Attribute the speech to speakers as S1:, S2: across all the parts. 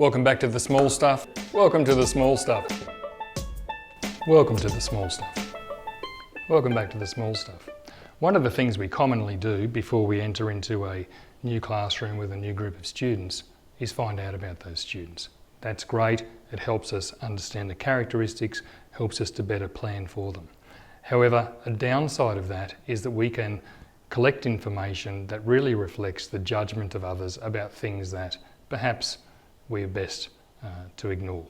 S1: Welcome back to the small stuff. Welcome to the small stuff. Welcome to the small stuff. Welcome back to the small stuff. One of the things we commonly do before we enter into a new classroom with a new group of students is find out about those students. That's great. It helps us understand the characteristics, helps us to better plan for them. However, a downside of that is that we can collect information that really reflects the judgment of others about things that perhaps we are best to ignore.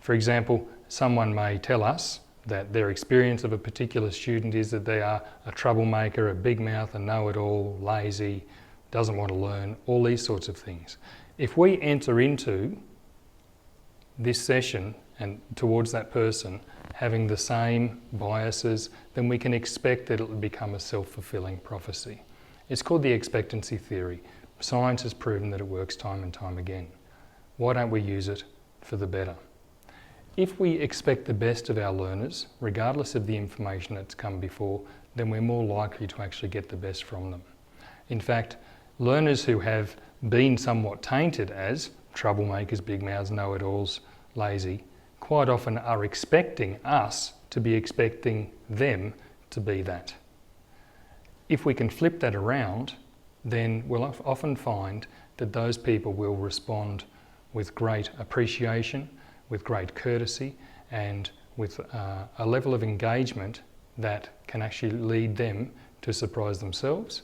S1: For example, someone may tell us that their experience of a particular student is that they are a troublemaker, a big mouth, a know-it-all, lazy, doesn't want to learn, all these sorts of things. If we enter into this session and towards that person having the same biases, then we can expect that it will become a self-fulfilling prophecy. It's called the expectancy theory. Science has proven that it works time and time again. Why don't we use it for the better? If we expect the best of our learners, regardless of the information that's come before, then we're more likely to actually get the best from them. In fact, learners who have been somewhat tainted as troublemakers, big mouths, know-it-alls, lazy, quite often are expecting us to be expecting them to be that. If we can flip that around, then we'll often find that those people will respond with great appreciation, with great courtesy, and with a level of engagement that can actually lead them to surprise themselves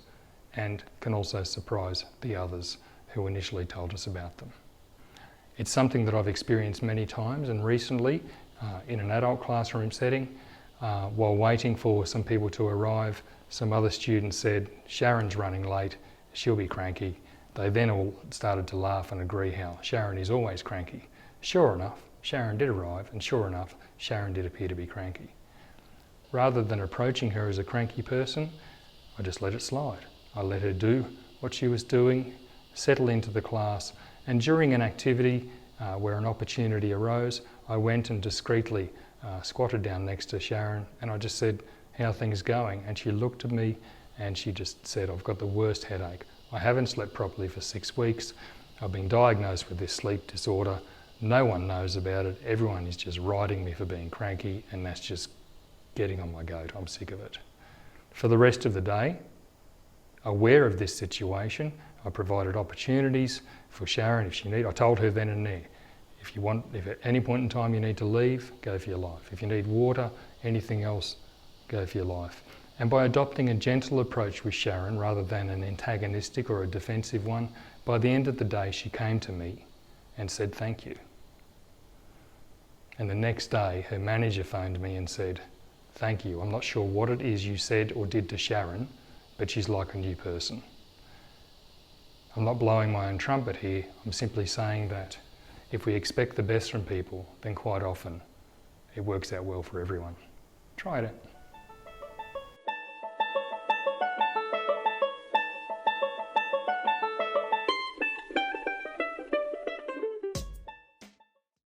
S1: and can also surprise the others who initially told us about them. It's something that I've experienced many times, and recently in an adult classroom setting, while waiting for some people to arrive, some other students said, "Sharon's running late, she'll be cranky." They then all started to laugh and agree how Sharon is always cranky. Sure enough, Sharon did arrive, and sure enough, Sharon did appear to be cranky. Rather than approaching her as a cranky person, I just let it slide. I let her do what she was doing, settle into the class, and during an activity where an opportunity arose, I went and discreetly squatted down next to Sharon, and I just said, "How are things going?" And she looked at me and she just said, "I've got the worst headache. I haven't slept properly for 6 weeks. I've been diagnosed with this sleep disorder. No one knows about it. Everyone is just riding me for being cranky, and that's just getting on my goat. I'm sick of it." For the rest of the day, aware of this situation, I provided opportunities for Sharon if she needed. I told her then and there, if at any point in time you need to leave, go for your life. If you need water, anything else, go for your life. And by adopting a gentle approach with Sharon rather than an antagonistic or a defensive one, by the end of the day she came to me and said thank you. And the next day her manager phoned me and said, "Thank you. I'm not sure what it is you said or did to Sharon, but she's like a new person." I'm not blowing my own trumpet here. I'm simply saying that if we expect the best from people, then quite often it works out well for everyone. Try it out.